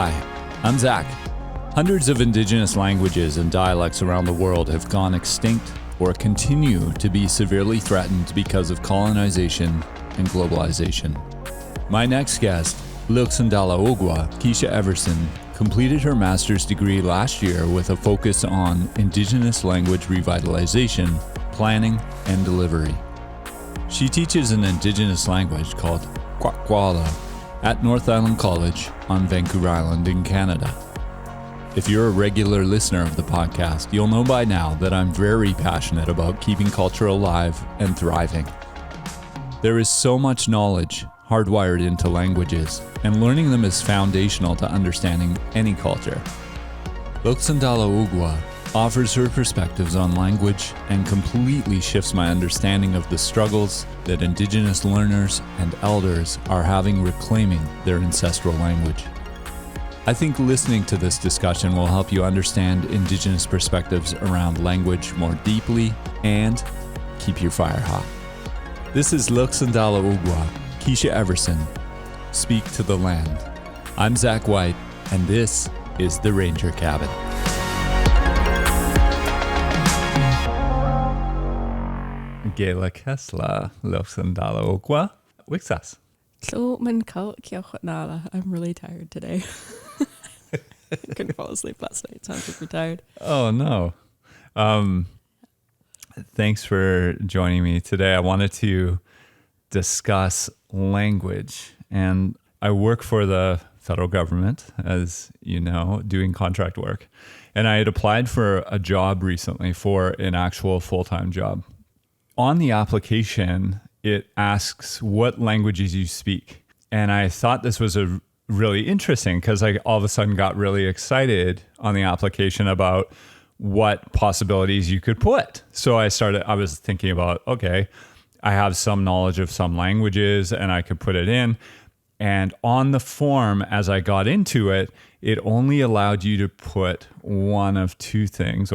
Hi, I'm Zach. Hundreds of Indigenous languages and dialects around the world have gone extinct or continue to be severely threatened because of colonization and globalization. My next guest, dala'ogwa Keisha Everson, completed her master's degree last year with a focus on Indigenous language revitalization, planning, and delivery. She teaches an Indigenous language called Kwakwala at North Island College on Vancouver Island in Canada. If you're a regular listener of the podcast, you'll know by now that I'm very passionate about keeping culture alive and thriving. There is so much knowledge hardwired into languages, and learning them is foundational to understanding any culture. dala'ogwa offers her perspectives on language and completely shifts my understanding of the struggles that Indigenous learners and elders are having reclaiming their ancestral language. I think listening to this discussion will help you understand Indigenous perspectives around language more deeply and keep your fire hot. This is dala'ogwa Keisha Everson, Speak to the Land. I'm Zach Whyte, and this is The Ranger Cabin. Gela Kesla, dala'ogwa Wixas. I'm really tired today. I couldn't fall asleep last night, so I'm super tired. Oh, no. Thanks for joining me today. I wanted to discuss language, and I work for the federal government, as you know, doing contract work. And I had applied for a job recently, for an actual full-time job. On the application, it asks what languages you speak. And I thought this was a really interesting because I all of a sudden got really excited on the application about what possibilities you could put. So I was thinking about, okay, I have some knowledge of some languages and I could put it in. And on the form, as I got into it, it only allowed you to put one of two things,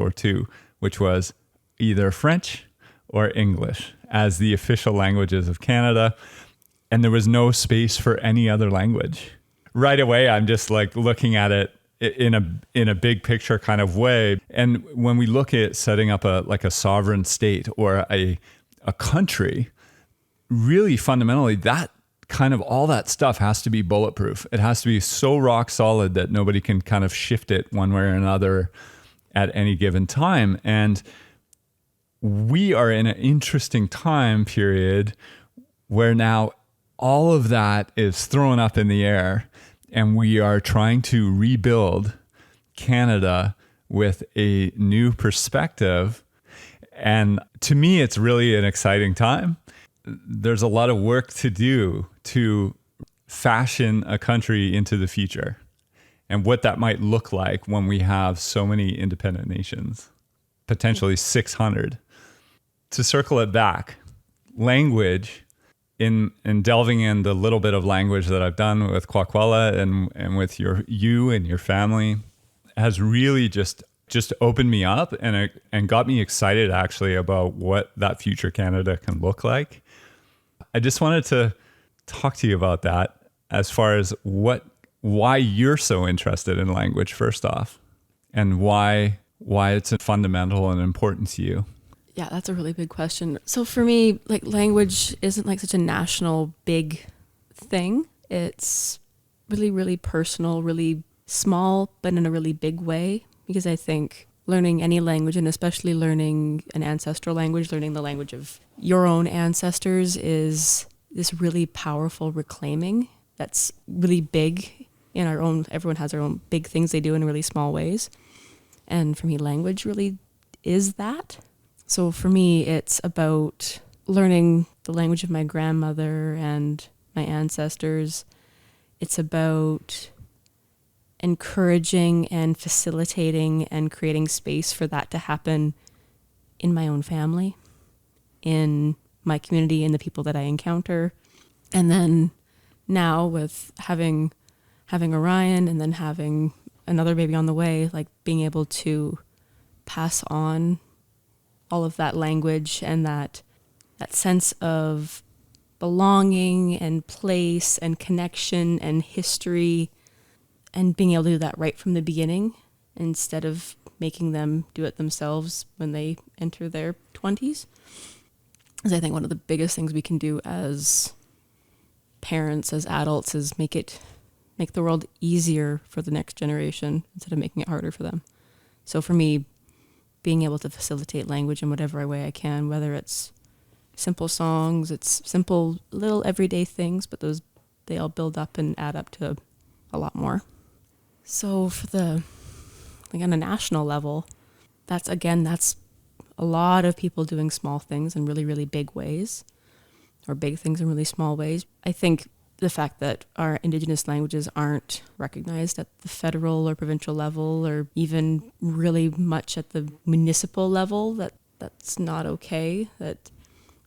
which was either French or English as the official languages of Canada. And there was no space for any other language. Right away, I'm just like looking at it in a big picture kind of way. And when we look at setting up a sovereign state or a country, really fundamentally, that kind of all that stuff has to be bulletproof. It has to be so rock solid that nobody can kind of shift it one way or another at any given time. And we are in an interesting time period where now all of that is thrown up in the air, and we are trying to rebuild Canada with a new perspective. And to me, it's really an exciting time. There's a lot of work to do to fashion a country into the future and what that might look like when we have so many independent nations, potentially 600. To circle it back, language, in delving in the little bit of language that I've done with Kwakwala and with you and your family, has really just opened me up and got me excited actually about what that future Canada can look like. I just wanted to talk to you about that as far as why you're so interested in language first off, and why it's fundamental and important to you. Yeah, that's a really big question. So for me, like, language isn't like such a national big thing. It's really, really personal, really small, but in a really big way. Because I think learning any language, and especially learning an ancestral language, learning the language of your own ancestors, is this really powerful reclaiming that's really big in our own. Everyone has their own big things they do in really small ways. And for me, language really is that. So for me, it's about learning the language of my grandmother and my ancestors. It's about encouraging and facilitating and creating space for that to happen in my own family, in my community, in the people that I encounter. And then now with having Orion and then having another baby on the way, like being able to pass on all of that language and that sense of belonging and place and connection and history and being able to do that right from the beginning instead of making them do it themselves when they enter their 20s is, I think, one of the biggest things we can do as parents, as adults, is make the world easier for the next generation instead of making it harder for them. So for me, being able to facilitate language in whatever way I can, whether it's simple songs, it's simple little everyday things, but they all build up and add up to a lot more. So on a national level, that's a lot of people doing small things in really, really big ways, or big things in really small ways. I think the fact that our Indigenous languages aren't recognized at the federal or provincial level, or even really much at the municipal level, that's not okay. That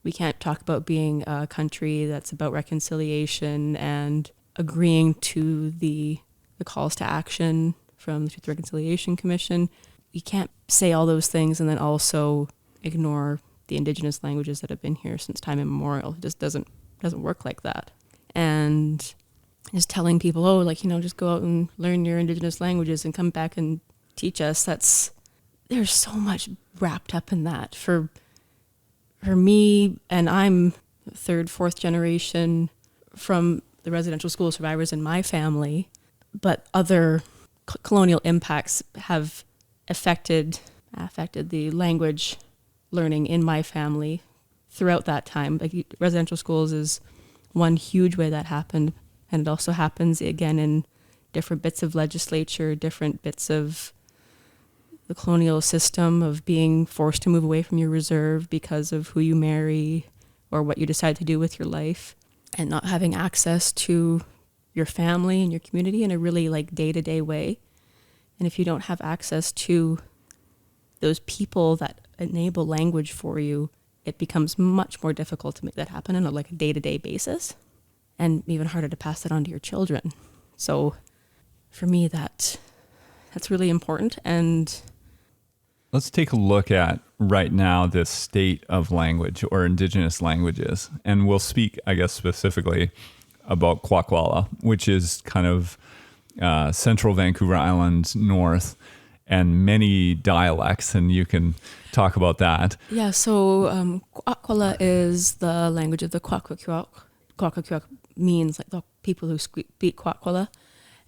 we can't talk about being a country that's about reconciliation and agreeing to the calls to action from the Truth and Reconciliation Commission. You can't say all those things and then also ignore the Indigenous languages that have been here since time immemorial. It just doesn't work like that. And just telling people, just go out and learn your Indigenous languages and come back and teach us. There's so much wrapped up in that. For me, and I'm third, fourth generation from the residential school survivors in my family, but other colonial impacts have affected the language learning in my family throughout that time. Like, residential schools is one huge way that happened, and it also happens again in different bits of legislature, different bits of the colonial system of being forced to move away from your reserve because of who you marry or what you decide to do with your life, and not having access to your family and your community in a really day-to-day way. And if you don't have access to those people that enable language for you, it becomes much more difficult to make that happen on a day-to-day basis, and even harder to pass that on to your children. So for me, that's really important. And let's take a look at right now the state of language or Indigenous languages. And we'll speak, I guess, specifically about Kwakwala, which is kind of central Vancouver Island north, and many dialects, and you can talk about that. Yeah, so Kwakwala is the language of the Kwakwaka'wakw. Kwakwaka'wakw means the people who speak Kwakwala,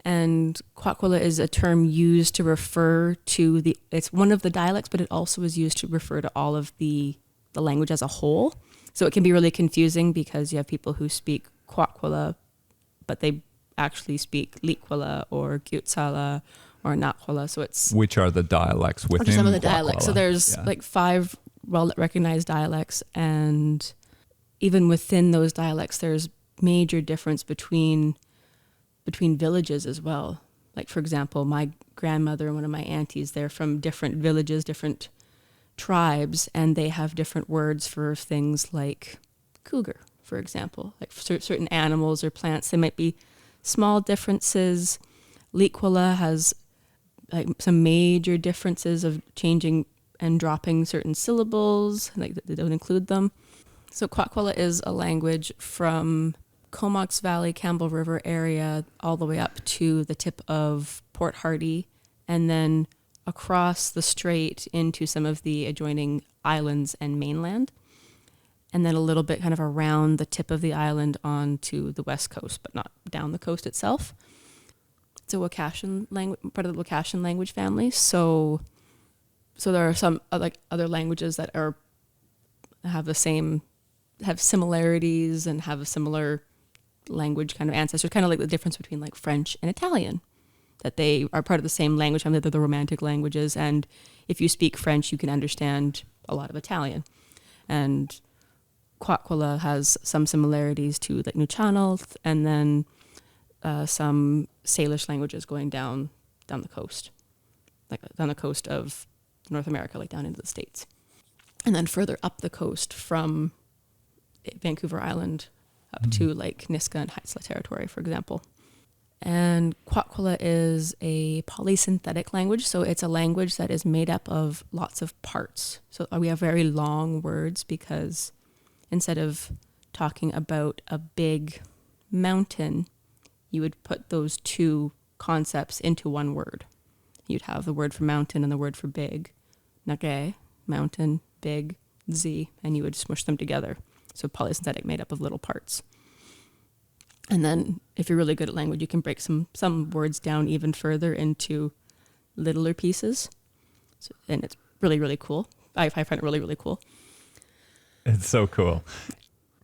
and Kwakwala is a term used to refer to it's one of the dialects, but it also is used to refer to all of the language as a whole. So it can be really confusing because you have people who speak Kwakwala, but they actually speak Likwala or Gyutsala or Nakwala. So which are the dialects within some of the Kwakwala. dialects. So there's 5 well-recognized dialects, and even within those dialects, there's major difference between villages as well. Like, for example, my grandmother and one of my aunties, they're from different villages, different tribes, and they have different words for things like cougar, for example. Like for certain animals or plants, there might be small differences. Likwala has some major differences of changing and dropping certain syllables, they don't include them. So Kwakwala is a language from Comox Valley, Campbell River area, all the way up to the tip of Port Hardy, and then across the strait into some of the adjoining islands and mainland, and then a little bit kind of around the tip of the island onto the west coast, but not down the coast itself. It's a Wakashan language, part of the Wakashan language family. So there are some other languages that have similarities and have a similar language kind of ancestors, kind of like the difference between French and Italian, that they are part of the same language family. They're the Romantic languages, and if you speak French, you can understand a lot of Italian. And Kwakwala has some similarities to Nuchanal, and then some Salish languages going down the coast, down the coast of North America, down into the States. And then further up the coast from Vancouver Island up to Niska and Haisla territory, for example. And Kwakwala is a polysynthetic language, so it's a language that is made up of lots of parts. So we have very long words because instead of talking about a big mountain, you would put those two concepts into one word. You'd have the word for mountain and the word for big. Nage, mountain, big, Z, and you would smush them together. So polysynthetic made up of little parts. And then if you're really good at language, you can break some words down even further into littler pieces. So, and it's really, really cool. I find it really, really cool. It's so cool.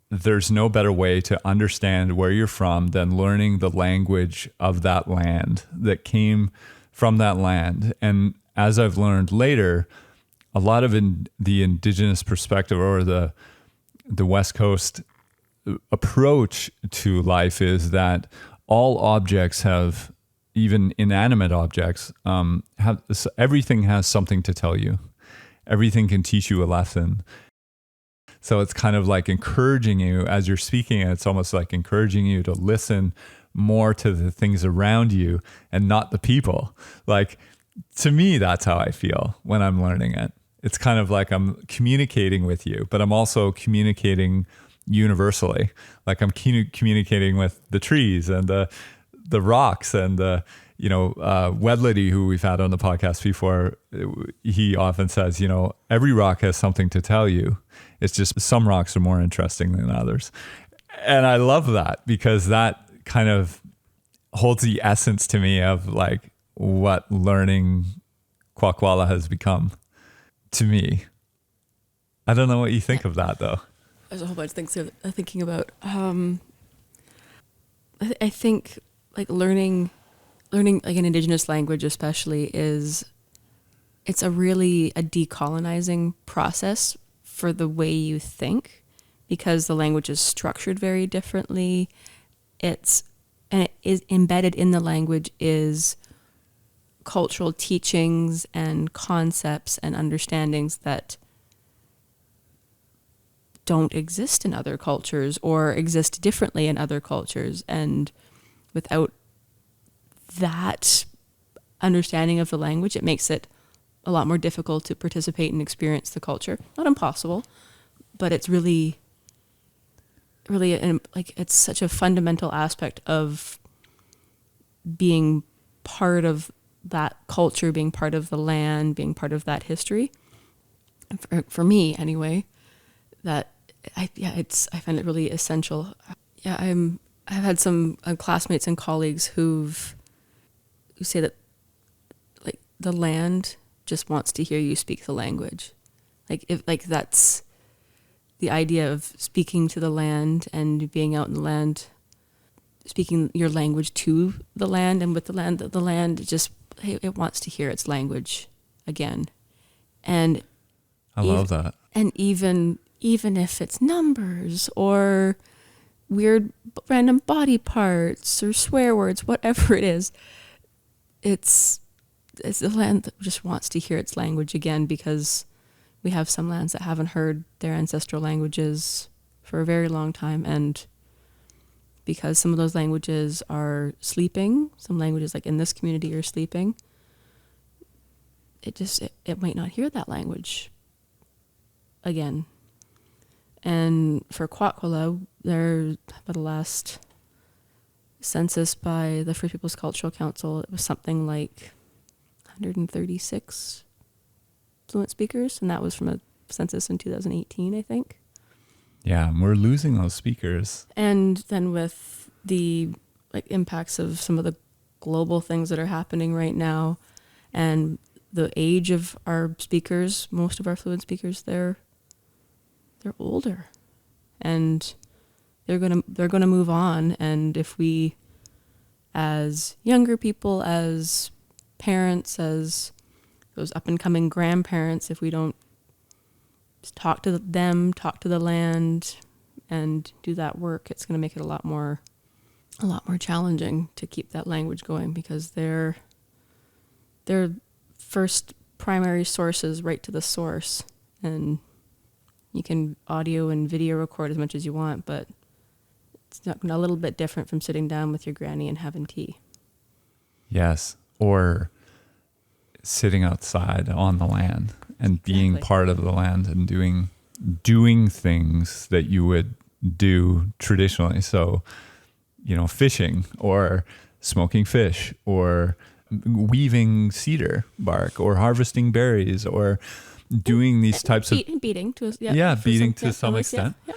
There's no better way to understand where you're from than learning the language of that land that came from that land. And as I've learned later, a lot of the Indigenous perspective or the West Coast approach to life is that all objects have, even inanimate objects, everything has something to tell you. Everything can teach you a lesson. So it's kind of like encouraging you as you're speaking. It's almost like encouraging you to listen more to the things around you and not the people. Like, to me, that's how I feel when I'm learning it. It's kind of like I'm communicating with you, but I'm also communicating universally. Like I'm communicating with the trees and the rocks and Wedlady, who we've had on the podcast before, he often says, every rock has something to tell you. It's just some rocks are more interesting than others. And I love that because that kind of holds the essence to me of like what learning Kwakwala has become to me. I don't know what you think of that though. There's a whole bunch of things that I'm thinking about. I think like learning like an Indigenous language especially it's a decolonizing process for the way you think, because the language is structured very differently. And it is embedded in the language is cultural teachings and concepts and understandings that don't exist in other cultures or exist differently in other cultures. And without that understanding of the language, it makes it a lot more difficult to participate and experience the culture. Not impossible, but it's really, really it's such a fundamental aspect of being part of that culture, being part of the land, being part of that history. For me, anyway, that I find it really essential. Yeah, I've had some classmates and colleagues who say that like the land just wants to hear you speak the language. That's the idea of speaking to the land and being out in the land, speaking your language to the land and with the land just, it wants to hear its language again. And I love that. And even if it's numbers or weird random body parts or swear words, whatever it is, it's the land that just wants to hear its language again, because we have some lands that haven't heard their ancestral languages for a very long time. And because some of those languages are sleeping, some languages like in this community are sleeping, it might not hear that language again. And for Kwakwala, by the last census by the First Peoples Cultural Council, it was something like 136 fluent speakers, and that was from a census in 2018, I think. Yeah, we're losing those speakers. And then with the impacts of some of the global things that are happening right now, and the age of our speakers, most of our fluent speakers, they're older, and they're gonna move on. And if we, as younger people, as parents, as those up and coming grandparents, if we don't talk to them, talk to the land, and do that work, it's gonna make it a lot more challenging to keep that language going, because they're first primary sources right to the source. And you can audio and video record as much as you want, but it's a little bit different from sitting down with your granny and having tea. Yes, or sitting outside on the land and being part of the land and doing things that you would do traditionally. So, fishing or smoking fish or weaving cedar bark or harvesting berries or doing these types of beating to beating to some extent. Yeah.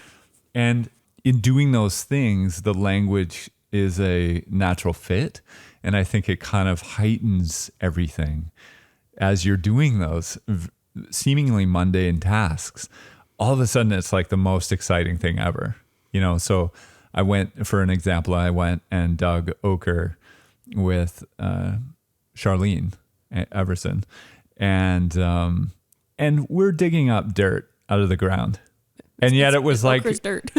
And in doing those things, the language is a natural fit. And I think it kind of heightens everything as you're doing those seemingly mundane tasks. All of a sudden, it's like the most exciting thing ever. So I went, for an example, and dug ochre with Charlene Everson. And we're digging up dirt out of the ground. And yet it was like dirt.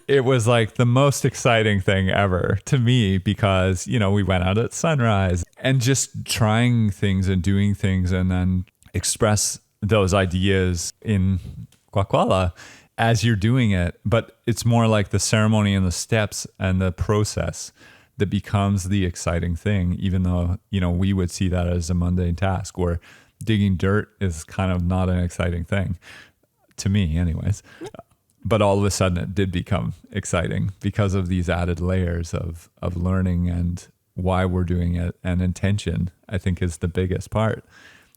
It was like the most exciting thing ever to me because, we went out at sunrise and just trying things and doing things and then express those ideas in Kwakwala as you're doing it. But it's more like the ceremony and the steps and the process that becomes the exciting thing, even though, we would see that as a mundane task where digging dirt is kind of not an exciting thing to me anyways. But all of a sudden it did become exciting because of these added layers of learning and why we're doing it. And intention, I think, is the biggest part,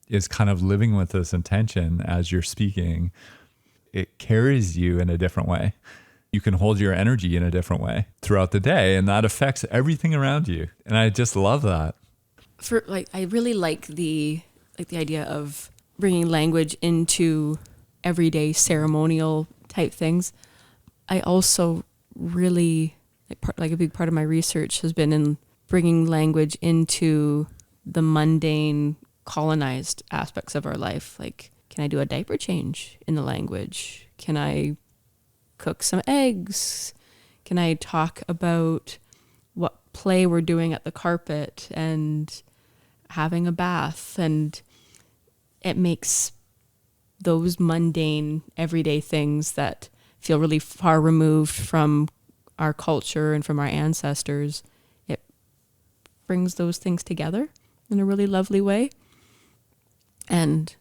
is kind of living with this intention as you're speaking. It carries you in a different way. You can hold your energy in a different way throughout the day, and that affects everything around you. And I just love that. I really like the idea of bringing language into everyday ceremonial type things. I also really a big part of my research has been in bringing language into the mundane colonized aspects of our life. Like, can I do a diaper change in the language? Can I cook some eggs? Can I talk about what play we're doing at the carpet and having a bath? And it makes those mundane everyday things that feel really far removed from our culture and from our ancestors, it brings those things together in a really lovely way. And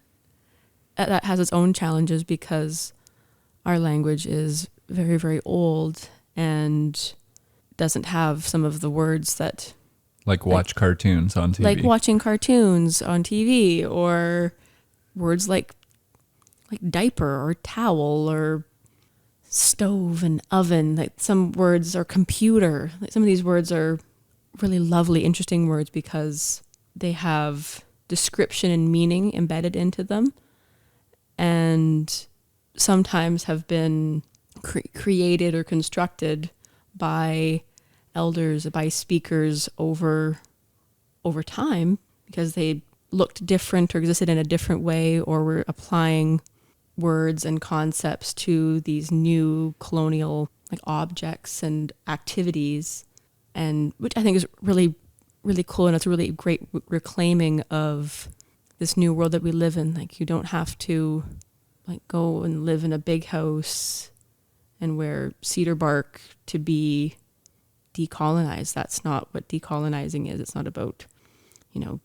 that has its own challenges because our language is very, very old and doesn't have some of the words that... Like cartoons on TV. Like watching cartoons on TV, or words like diaper or towel or stove and oven. Like some words are computer. Like some of these words are really lovely, interesting words because they have description and meaning embedded into them, and sometimes have been created or constructed by elders, by speakers over time because they looked different or existed in a different way, or were applying words and concepts to these new colonial objects and activities, and which I think is really, really cool. And it's a really great reclaiming of this new world that we live in. Like, you don't have to go and live in a big house and wear cedar bark to be decolonized. That's not what decolonizing is. It's not about,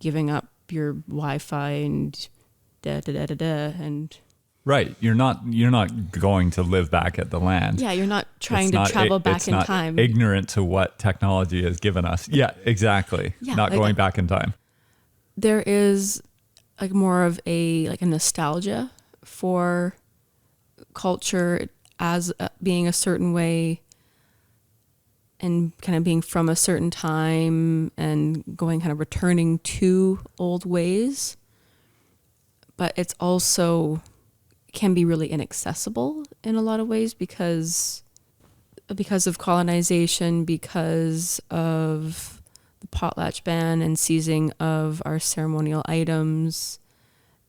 giving up your Wi-Fi and and right. You're not going to live back at the land. Yeah, you're not trying to travel back in time. Ignorant to what technology has given us. Yeah, exactly. Yeah, not going back in time. There is more of a nostalgia for culture as being a certain way and kind of being from a certain time and returning to old ways. But it's also can be really inaccessible in a lot of ways because of colonization, because of the potlatch ban and seizing of our ceremonial items,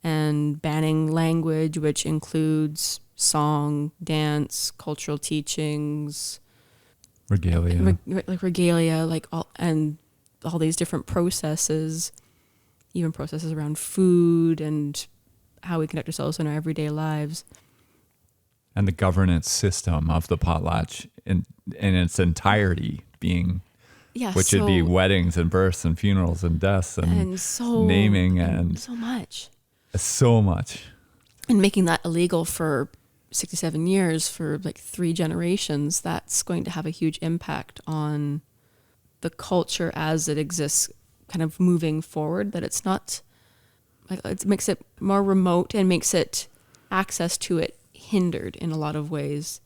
and banning language, which includes song, dance, cultural teachings, regalia, all these different processes, even processes around food and how we conduct ourselves in our everyday lives. And the governance system of the potlatch in its entirety being, which would be weddings and births and funerals and deaths and naming and so much. So much. And making that illegal for 67 years for 3 generations, that's going to have a huge impact on the culture as it exists kind of moving forward, that it's not like, it makes it more remote and makes it access to it hindered in a lot of ways.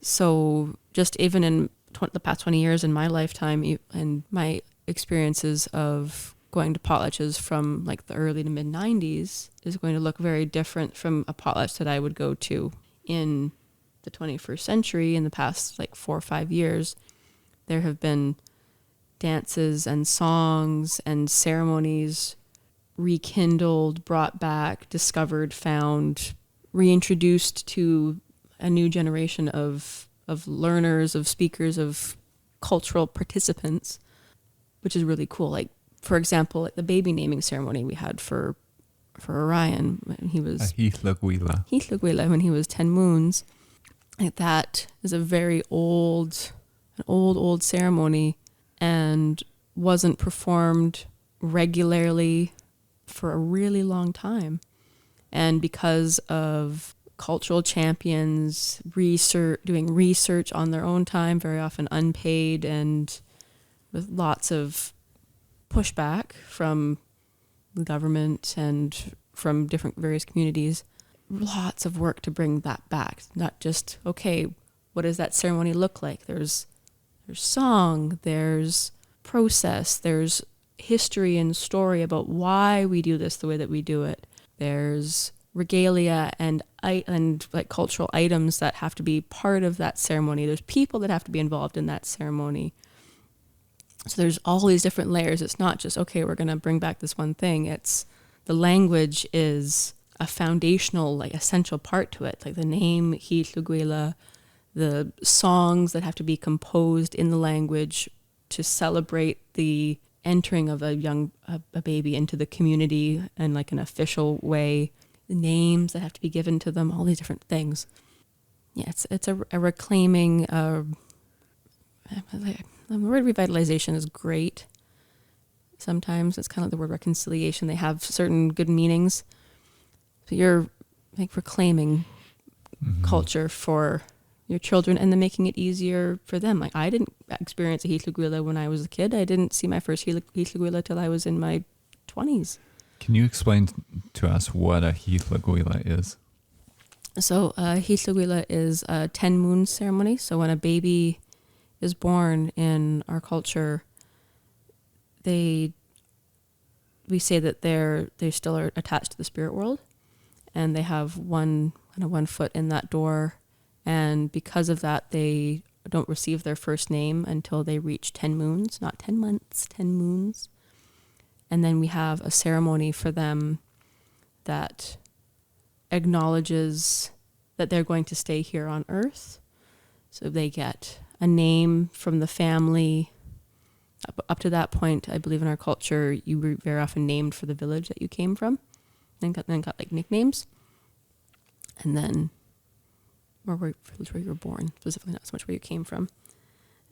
So just even in the past 20 years in my lifetime and my experiences of going to potlatches from like the early to mid 90s is going to look very different from a potlatch that I would go to in the 21st century. In the past like 4 or 5 years, there have been dances and songs and ceremonies rekindled, brought back, discovered, found, reintroduced to a new generation of learners, of speakers, of cultural participants, which is really cool. Like, for example, like the baby naming ceremony we had for Orion when he was Heithlagwila. when he was 10 moons. Like, that is a very old ceremony and wasn't performed regularly for a really long time. And because of cultural champions doing research on their own time, very often unpaid and with lots of pushback from the government and from different various communities, lots of work to bring that back. Not just, okay, what does that ceremony look like? There's song, there's process, there's history and story about why we do this the way that we do it. There's regalia and like cultural items that have to be part of that ceremony. There's people that have to be involved in that ceremony. So there's all these different layers. It's not just, okay, we're going to bring back this one thing. It's the language is a foundational, like essential part to it. Like the name Heithlagwila, the songs that have to be composed in the language to celebrate the entering of a baby into the community in like an official way, the names that have to be given to them, all these different things. Yeah, it's a reclaiming. The word revitalization is great. Sometimes it's kind of like the word reconciliation. They have certain good meanings. So you're like reclaiming culture for your children and then making it easier for them. Like, I didn't experience a Heithlagwila when I was a kid. I didn't see my first Heithlagwila till I was in my 20s. Can you explain to us what a Heithlagwila is? So Heithlagwila is a 10 moon ceremony. So when a baby is born in our culture, we say that they still are attached to the spirit world, and they have one foot in that door. And because of that, they don't receive their first name until they reach 10 moons, not 10 months, 10 moons. And then we have a ceremony for them that acknowledges that they're going to stay here on Earth. So they get a name from the family. Up to that point, I believe in our culture, you were very often named for the village that you came from, and then got like nicknames. And then where you were born, specifically, not so much where you came from.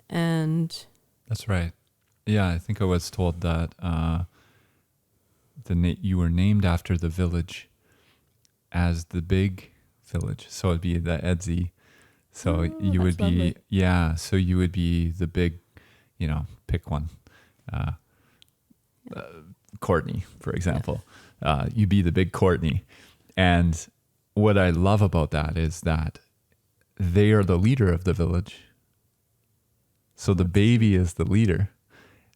And that's right. Yeah, I think I was told that you were named after the village as the big village. So it'd be the Edzi. So you would be, lovely. Yeah, so you would be the big, pick one. Courtney, for example. Yeah. You'd be the big Courtney. And what I love about that is that they are the leader of the village. So the baby is the leader.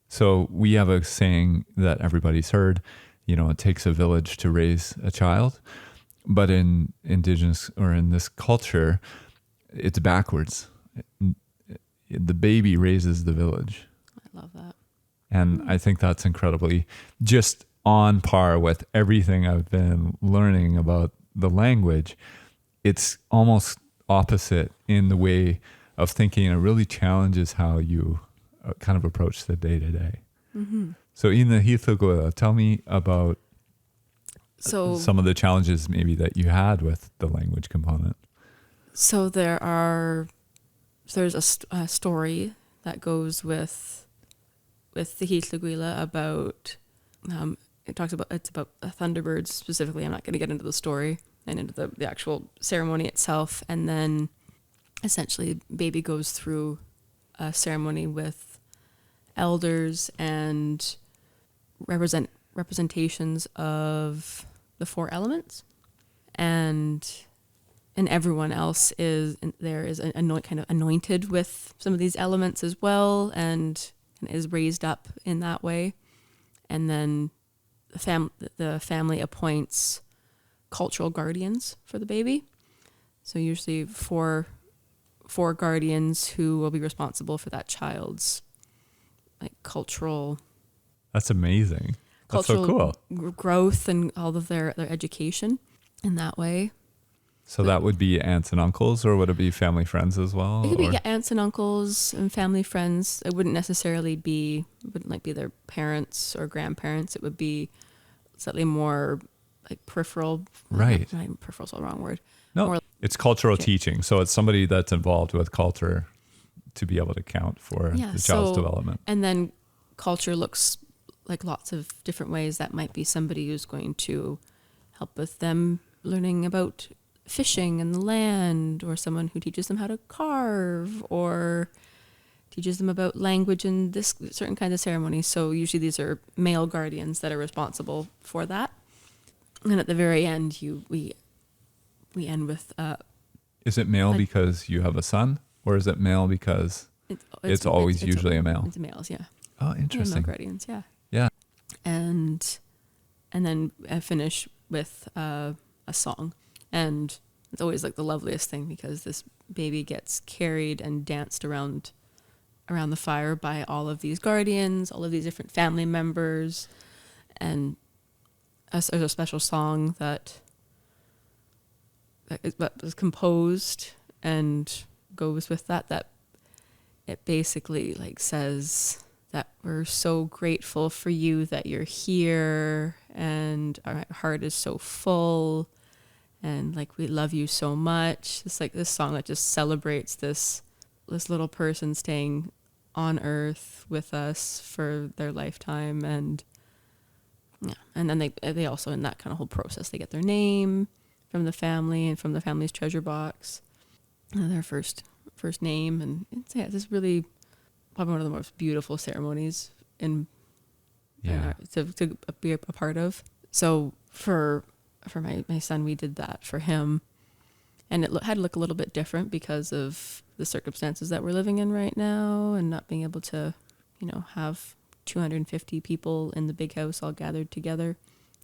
So we have a saying that everybody's heard, it takes a village to raise a child. But in Indigenous or in this culture, it's backwards. The baby raises the village. I love that. And I think that's incredibly just on par with everything I've been learning about the language. It's almost opposite in the way of thinking. It really challenges how you kind of approach the day to day. So in the Heithlagwila, tell me about some of the challenges maybe that you had with the language component. So there's a story that goes with the Heithlagwila about it's about thunderbirds specifically. I'm not going to get into the story and into the actual ceremony itself. And then essentially baby goes through a ceremony with elders and representations of the four elements, and everyone else is kind of anointed with some of these elements as well, and is raised up in that way. And then the family appoints cultural guardians for the baby. So usually four guardians who will be responsible for that child's like cultural. That's amazing. That's so cool. Growth and all of their education in that way. So that would be aunts and uncles, or would it be family friends as well? It could be aunts and uncles and family friends. It wouldn't necessarily be their parents or grandparents. It would be slightly more like peripheral. Right. Peripheral's the wrong word. No, more, it's cultural teaching. So it's somebody that's involved with culture to be able to account for the child's development. And then culture looks like lots of different ways. That might be somebody who's going to help with them learning about fishing and the land, or someone who teaches them how to carve, or teaches them about language and this certain kind of ceremonies. So usually these are male guardians that are responsible for that. And at the very end, we end with. Is it male because you have a son, or is it male because it's always usually a male? It's males, yeah. Oh, interesting. Male guardians, yeah. Yeah. And then I finish with a song. And it's always like the loveliest thing, because this baby gets carried and danced around the fire by all of these guardians, all of these different family members. And there's a special song that was composed and goes with that it basically like says that we're so grateful for you that you're here, and our heart is so full, and like we love you so much. It's like this song that just celebrates this little person staying on earth with us for their lifetime. And yeah, and then they also, in that kind of whole process, they get their name from the family and from the family's treasure box, and their first name. And it's this really probably one of the most beautiful ceremonies to be a part of. So for my son, we did that for him, and it had to look a little bit different because of the circumstances that we're living in right now, and not being able to, have 250 people in the big house all gathered together.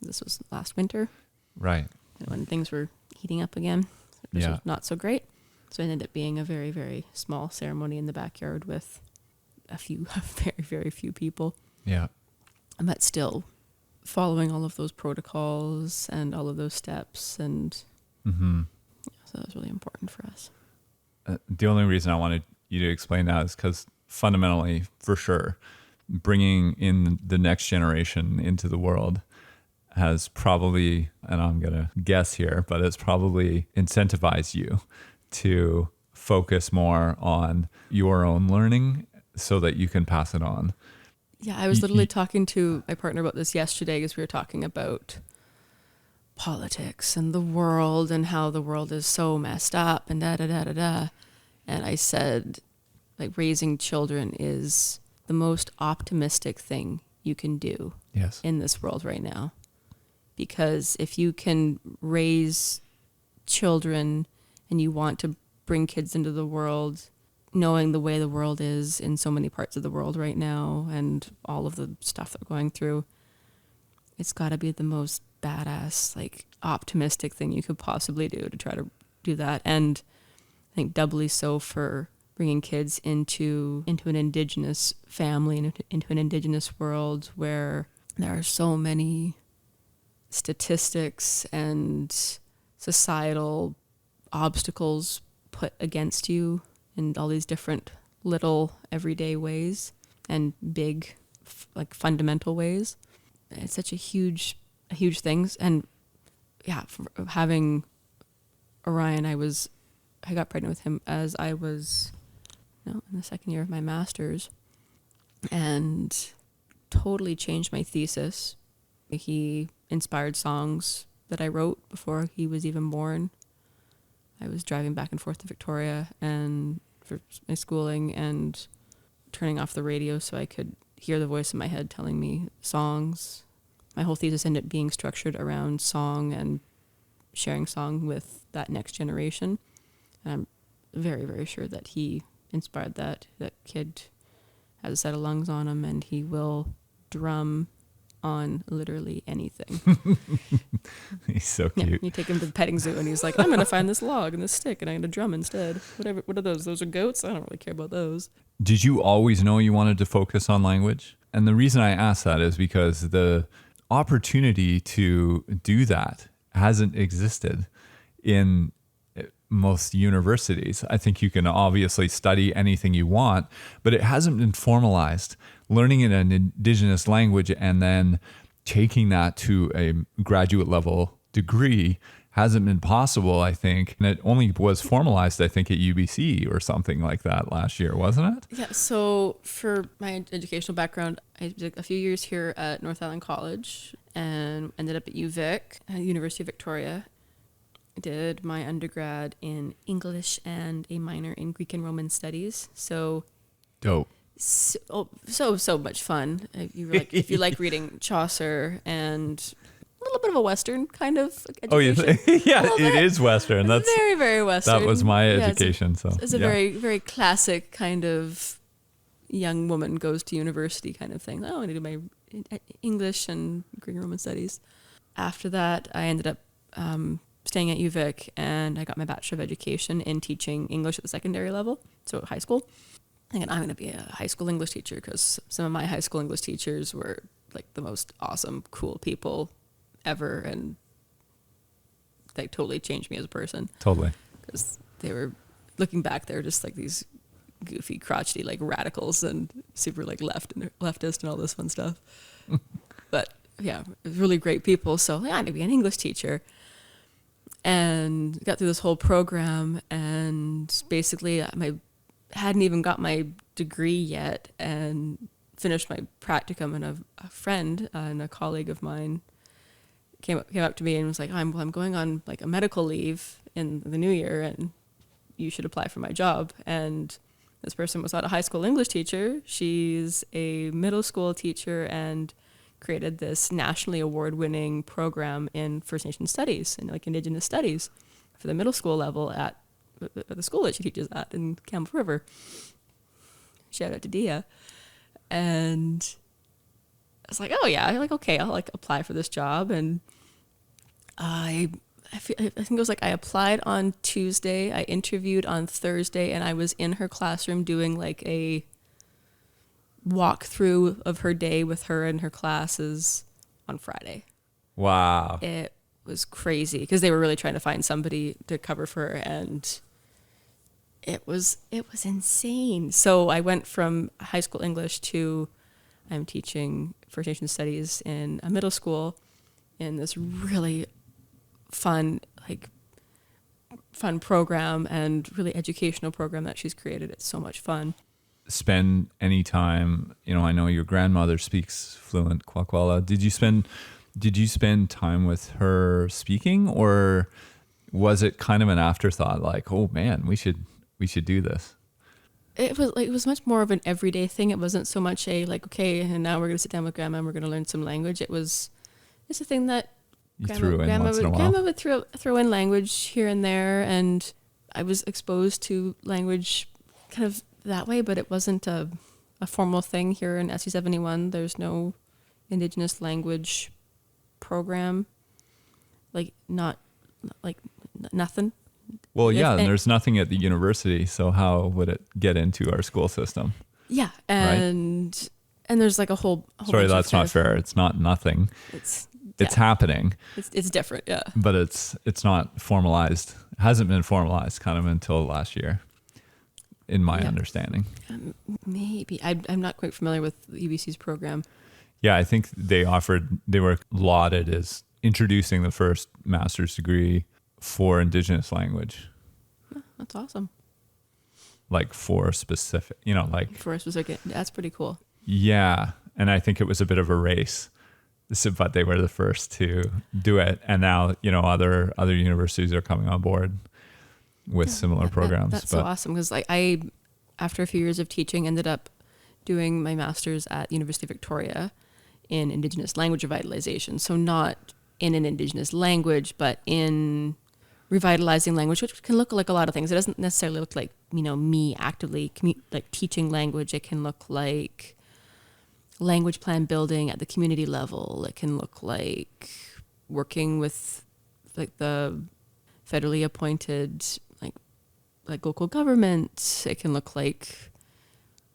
This was last winter, right? When things were heating up again, which was not so great. So it ended up being a very, very small ceremony in the backyard with a very, very few people. Yeah, but still following all of those protocols and all of those steps, and so that was really important for us. The only reason I wanted you to explain that is because fundamentally, for sure, bringing in the next generation into the world has probably, and I'm going to guess here, but it's probably incentivized you to focus more on your own learning so that you can pass it on. Yeah, I was literally talking to my partner about this yesterday, because we were talking about politics and the world and how the world is so messed up and da-da-da-da-da. And I said, like, raising children is the most optimistic thing you can do in this world right now. Because if you can raise children and you want to bring kids into the world, knowing the way the world is in so many parts of the world right now and all of the stuff that we're going through, it's got to be the most badass, like, optimistic thing you could possibly do to try to do that. And I think doubly so for bringing kids into an Indigenous family, into an Indigenous world where there are so many statistics and societal obstacles put against you in all these different little everyday ways and big, like, fundamental ways. It's such a huge thing. And yeah, for having Orion, I got pregnant with him as I was in the second year of my master's, and totally changed my thesis. He inspired songs that I wrote before he was even born. I was driving back and forth to Victoria and for my schooling, and turning off the radio so I could hear the voice in my head telling me songs. My whole thesis ended up being structured around song and sharing song with that next generation. And I'm very, very sure that he inspired that. That kid has a set of lungs on him, and he will drum on literally anything. He's so cute. Yeah, you take him to the petting zoo, and he's like, I'm going to find this log and this stick, and I'm going to drum instead. Whatever. What are those? Those are goats? I don't really care about those. Did you always know you wanted to focus on language? And the reason I ask that is because the opportunity to do that hasn't existed in most universities. I think you can obviously study anything you want, but it hasn't been formalized. Learning in an Indigenous language and then taking that to a graduate level degree hasn't been possible, I think. And it only was formalized, I think, at UBC or something like that last year, wasn't it? Yeah, so for my educational background, I did a few years here at North Island College and ended up at UVic, at University of Victoria. I did my undergrad in English and a minor in Greek and Roman studies. So dope. So much fun. If you like reading Chaucer and a little bit of a Western kind of education. Oh, yeah, it is Western. That's very, very Western. That was my education. It's a very, very classic kind of young woman goes to university kind of thing. Oh, I need to do my English and Greek and Roman studies. After that, I ended up staying at UVic, and I got my Bachelor of Education in teaching English at the secondary level, so high school. Thinking I'm going to be a high school English teacher because some of my high school English teachers were like the most awesome, cool people ever, and they totally changed me as a person. Totally. Because they were, looking back, they were just like these goofy, crotchety, like radicals and super like leftist and all this fun stuff. But yeah, really great people. So I'm going to be an English teacher. And got through this whole program, and basically I hadn't even got my degree yet and finished my practicum, and a friend and a colleague of mine came up to me and was like, I'm going on like a medical leave in the new year, and you should apply for my job. And this person was not a high school English teacher. She's a middle school teacher and created this nationally award-winning program in First Nation studies and like Indigenous studies for the middle school level at the school that she teaches at in Campbell River. Shout out to Dia. And I was like, oh yeah, I'm like, okay, I'll like apply for this job. And I think it was like I applied on Tuesday, I interviewed on Thursday, and I was in her classroom doing like a walkthrough of her day with her and her classes on Friday. Wow. It was crazy because they were really trying to find somebody to cover for her, and it was insane. So I went from high school English to I'm teaching First Nation studies in a middle school in this really fun program and really educational program that she's created. It's so much fun. Spend any time, I know your grandmother speaks fluent Kwakwala. Did you spend time with her speaking, or was it kind of an afterthought, like, oh man, we should do this? It was much more of an everyday thing. It wasn't so much a like, okay, and now we're going to sit down with grandma and we're going to learn some language. It's a thing that grandma would throw in language here and there, and I was exposed to language kind of that way, but it wasn't a formal thing here in SC71. There's no Indigenous language program, nothing. Well, yeah, and there's nothing at the university, so how would it get into our school system? Yeah, and there's like a whole Sorry, that's not fair. It's not nothing. It's happening. It's different, yeah. But it's not formalized. It hasn't been formalized kind of until last year, in my understanding. Maybe. I'm not quite familiar with UBC's program. Yeah, I think they were lauded as introducing the first master's degree for Indigenous language. Oh, that's awesome. Like for a specific, that's pretty cool. Yeah. And I think it was a bit of a race, but they were the first to do it. And now, other universities are coming on board with similar programs. That's so awesome, because I, after a few years of teaching, ended up doing my master's at University of Victoria in Indigenous language revitalization. So not in an Indigenous language, but in revitalizing language, which can look like a lot of things. It doesn't necessarily look like, me actively like teaching language. It can look like language plan building at the community level. It can look like working with like the federally appointed like local government. It can look like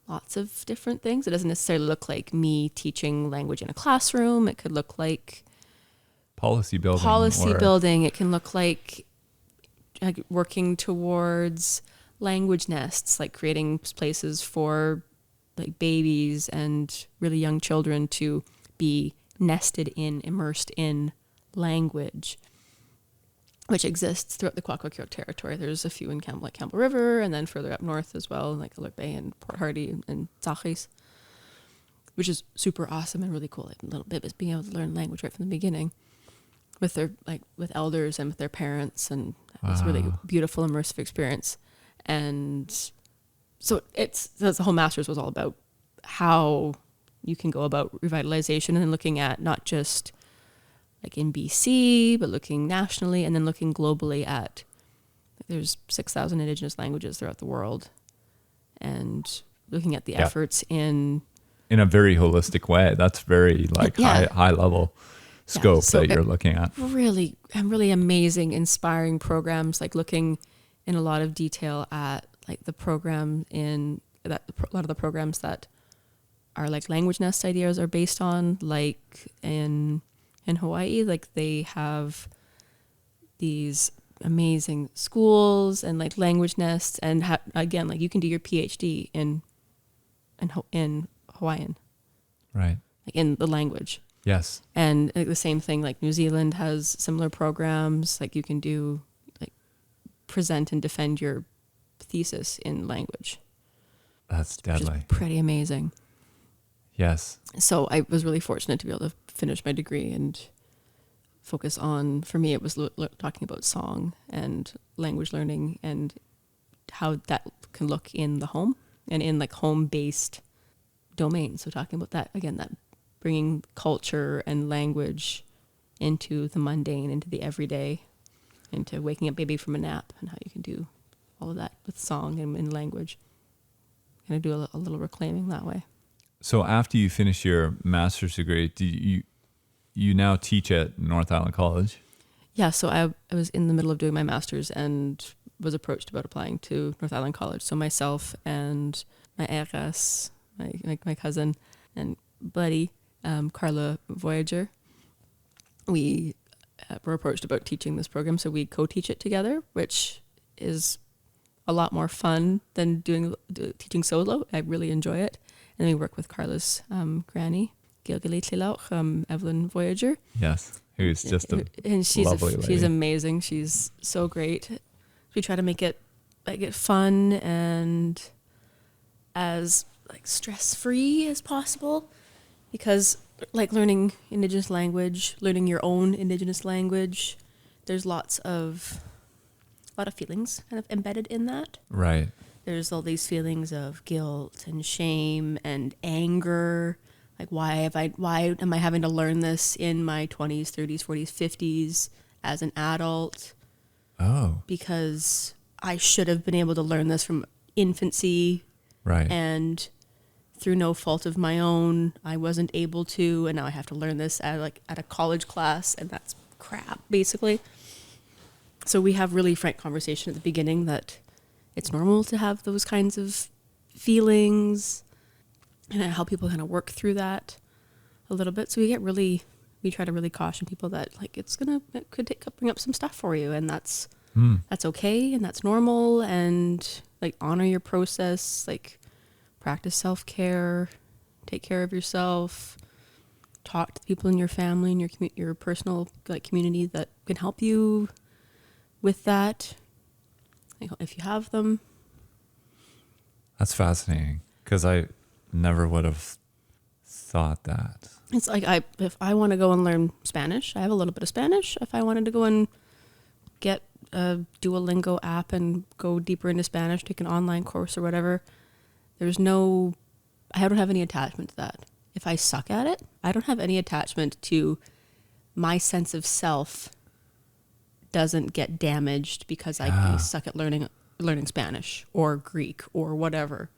lots of different things. It doesn't necessarily look like me teaching language in a classroom. It could look like policy building. It can look like working towards language nests, like creating places for like babies and really young children to be immersed in language, which exists throughout the Kwakwaka'wakw territory. There's a few in Campbell River, and then further up north as well, like Alert Bay and Port Hardy and Zachis, which is super awesome and really cool. Like a little bit is being able to learn language right from the beginning with with elders and with their parents, and it's really beautiful immersive experience. And so the whole master's was all about how you can go about revitalization, and then looking at not just like in BC, but looking nationally, and then looking globally at, there's 6,000 Indigenous languages throughout the world, and looking at the efforts in a very holistic way. That's very high level scope that you're looking at. Really amazing, inspiring programs, like looking in a lot of detail at like the program a lot of the programs that are like language nest ideas are based on, like in Hawaii, like they have these amazing schools and like language nests, and again, like you can do your PhD in Hawaiian, right? Like in the language. Yes. And like the same thing, like New Zealand has similar programs. Like you can do like present and defend your thesis in language. That's deadly. Which is pretty amazing. Yes. So I was really fortunate to be able to finish my degree and focus on, for me, it was talking about song and language learning and how that can look in the home and in like home-based domains. So talking about that, again, that bringing culture and language into the mundane, into the everyday, into waking up baby from a nap, and how you can do all of that with song and in language. Kind of do a little reclaiming that way. So after you finish your master's degree, do you now teach at North Island College? Yeah, so I was in the middle of doing my master's and was approached about applying to North Island College. So myself and my heiress, my cousin and buddy, Carla Voyager, we were approached about teaching this program. So we co-teach it together, which is a lot more fun than teaching solo. I really enjoy it. And then we work with Carla's granny, Evelyn Voyager. Yes, who's just she's lovely lady. She's amazing. She's so great. We try to make it fun and as like stress-free as possible, because like learning Indigenous language, learning your own Indigenous language, there's a lot of feelings kind of embedded in that. Right. There's all these feelings of guilt and shame and anger. Like, why am I having to learn this in my 20s, 30s, 40s, 50s as an adult? Oh. Because I should have been able to learn this from infancy. Right. And through no fault of my own, I wasn't able to, and now I have to learn this at a college class, and that's crap, basically. So we have really frank conversation at the beginning that it's normal to have those kinds of feelings, and I help people kind of work through that a little bit. So we try to really caution people that like it could bring up some stuff for you, and that's okay, and that's normal, and like honor your process, like practice self-care, take care of yourself, talk to people in your family and your personal like community that can help you with that, like, if you have them. That's fascinating, because I never would have thought that. It's like if I want to go and learn Spanish, I have a little bit of Spanish. If I wanted to go and get a Duolingo app and go deeper into Spanish, take an online course or whatever, there's no I don't have any attachment to that. If I suck at it, I don't have any attachment to my sense of self doesn't get damaged because I suck at learning Spanish or Greek or whatever.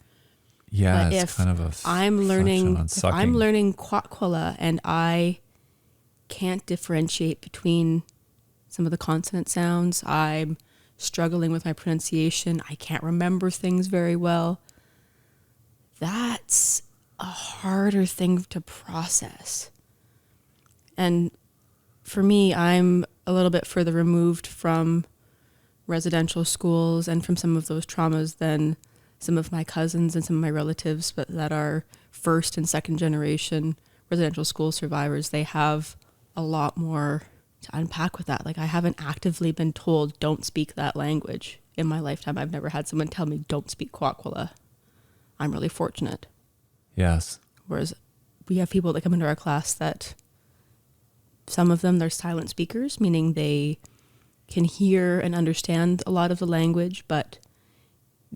Yeah, but it's if kind of a I'm learning Kwakwala and I can't differentiate between some of the consonant sounds, I'm struggling with my pronunciation, I can't remember things very well, that's a harder thing to process. And for me, I'm a little bit further removed from residential schools and from some of those traumas than some of my cousins and some of my relatives, but that are first and second generation residential school survivors. They have a lot more to unpack with that. Like, I haven't actively been told don't speak that language in my lifetime. I've never had someone tell me don't speak Kwakwala. I'm really fortunate. Yes. Whereas we have people that come into our class that some of them, they're silent speakers, meaning they can hear and understand a lot of the language, but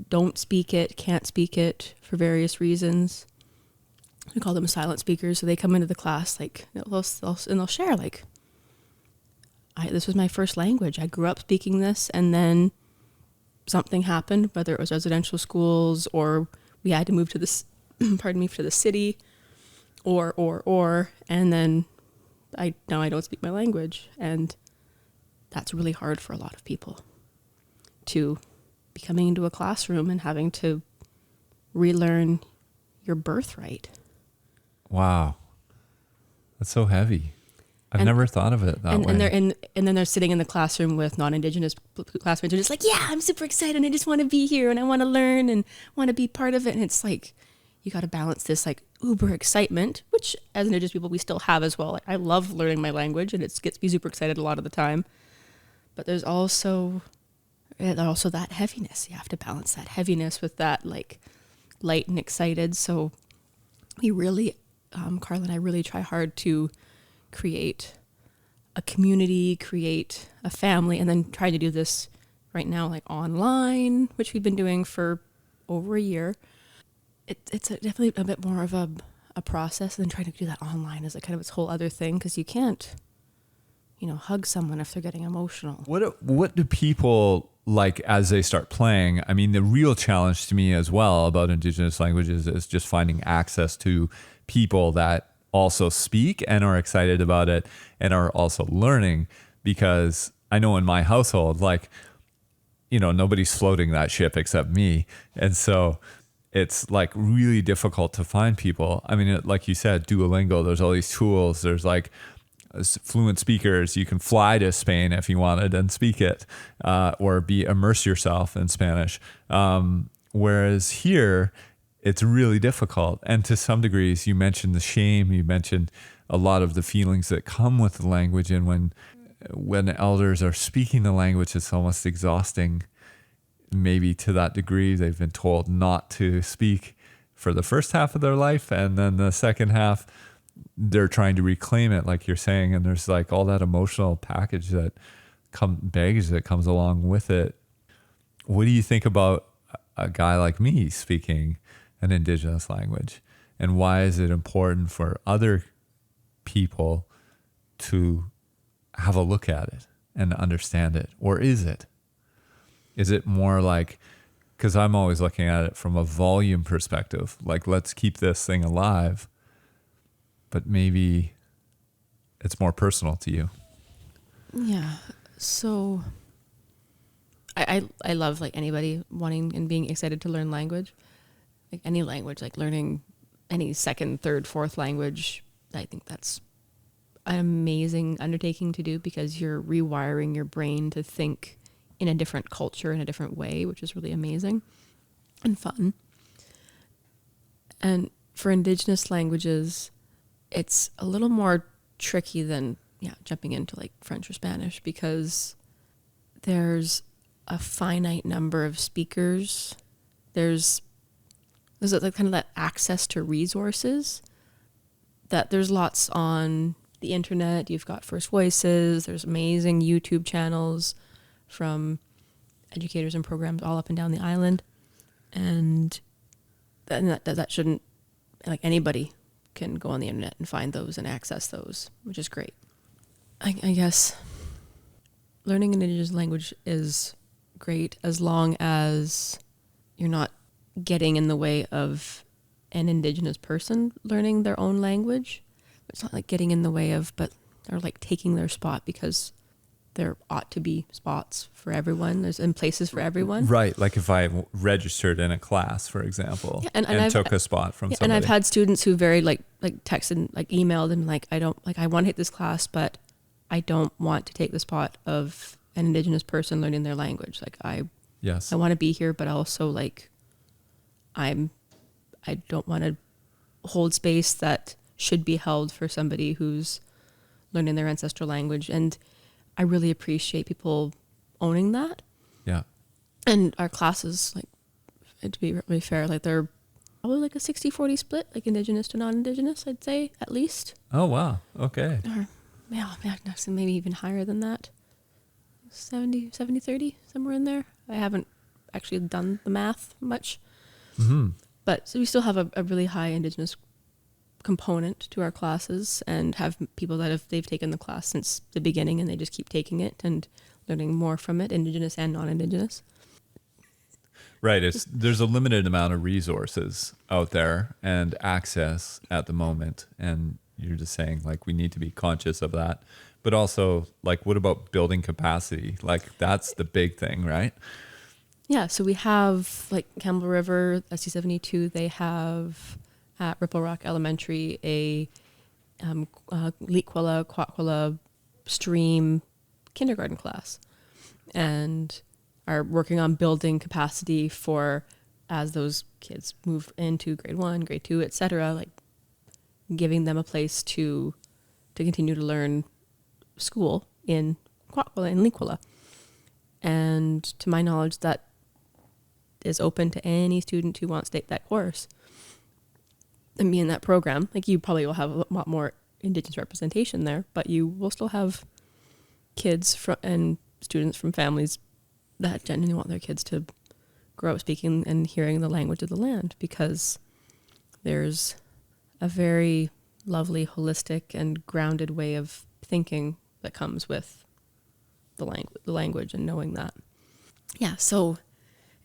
don't speak it, can't speak it for various reasons. We call them silent speakers. So they come into the class, like, they'll share, like, this was my first language. I grew up speaking this, and then something happened, whether it was residential schools or we had to move to this, to the city, or, and then now I don't speak my language. And that's really hard for a lot of people to be coming into a classroom and having to relearn your birthright. Wow. That's so heavy. I've never thought of it that way. And then they're sitting in the classroom with non-Indigenous classmates who are just like, yeah, I'm super excited and I just want to be here and I want to learn and want to be part of it. And it's like, you got to balance this like uber excitement, which as Indigenous people we still have as well. Like, I love learning my language and it gets me super excited a lot of the time. But there's also that heaviness. You have to balance that heaviness with that like light and excited. So we really, Carla and I really try hard to create a community, create a family, and then try to do this right now, like online, which we've been doing for over a year. It's definitely a bit more of a process than trying to do that online is a kind of its whole other thing, because you can't, hug someone if they're getting emotional. What do people like as they start playing? I mean, the real challenge to me as well about Indigenous languages is just finding access to people that also speak and are excited about it and are also learning, because I know in my household, like, nobody's floating that ship except me. And so it's like really difficult to find people. I mean, like you said, Duolingo, there's all these tools. There's like fluent speakers. You can fly to Spain if you wanted and speak it, or immerse yourself in Spanish. Whereas here, it's really difficult. And to some degrees, you mentioned the shame, you mentioned a lot of the feelings that come with the language. And when elders are speaking the language, it's almost exhausting, maybe to that degree. They've been told not to speak for the first half of their life. And then the second half, they're trying to reclaim it, like you're saying. And there's like all that emotional baggage that comes along with it. What do you think about a guy like me speaking an Indigenous language, and why is it important for other people to have a look at it and understand it? Or is it more like, because I'm always looking at it from a volume perspective, like let's keep this thing alive, but maybe it's more personal to you. Yeah. So I love like anybody wanting and being excited to learn language. Like any language, like learning any second, third, fourth language, I think that's an amazing undertaking to do, because you're rewiring your brain to think in a different culture, in a different way, which is really amazing and fun. And for Indigenous languages, it's a little more tricky than jumping into like French or Spanish, because there's a finite number of speakers. There's like kind of that access to resources, that there's lots on the internet. You've got First Voices, there's amazing YouTube channels from educators and programs all up and down the island. And that shouldn't like anybody can go on the internet and find those and access those, which is great. I guess learning an Indigenous language is great as long as you're not getting in the way of an Indigenous person learning their own language. It's not like getting in the way of, but they're like taking their spot, because there ought to be spots for everyone. There's and places for everyone. Right. Like if I registered in a class, for example, Yeah, and took a spot from somebody. And I've had students who very like texted, like emailed and like, I want to take this class, but I don't want to take the spot of an Indigenous person learning their language. Like I want to be here, but also like I don't want to hold space that should be held for somebody who's learning their ancestral language. And I really appreciate people owning that. Yeah. And our classes, like, to be really fair, like they're probably like a 60-40 split, like Indigenous to non-Indigenous, I'd say, at least. Oh, wow. Okay. Or maybe even higher than that. 70-30, somewhere in there. I haven't actually done the math much. Mm-hmm. But so we still have a really high Indigenous component to our classes, and have people that they've taken the class since the beginning and they just keep taking it and learning more from it, Indigenous and non-Indigenous. Right. There's a limited amount of resources out there and access at the moment. And you're just saying like we need to be conscious of that. But also like what about building capacity? Like that's the big thing, right? Yeah. So we have like Campbell River, SC72, they have at Ripple Rock Elementary a Likwila, Kwakwila stream kindergarten class, and are working on building capacity for as those kids move into grade 1, grade 2, etc., like giving them a place to continue to learn school in Kwakwila and Likwila. And to my knowledge, that is open to any student who wants to take that course and be in that program. Like you probably will have a lot more Indigenous representation there, but you will still have kids and students from families that genuinely want their kids to grow up speaking and hearing the language of the land, because there's a very lovely, holistic, and grounded way of thinking that comes with the language and knowing that. Yeah, so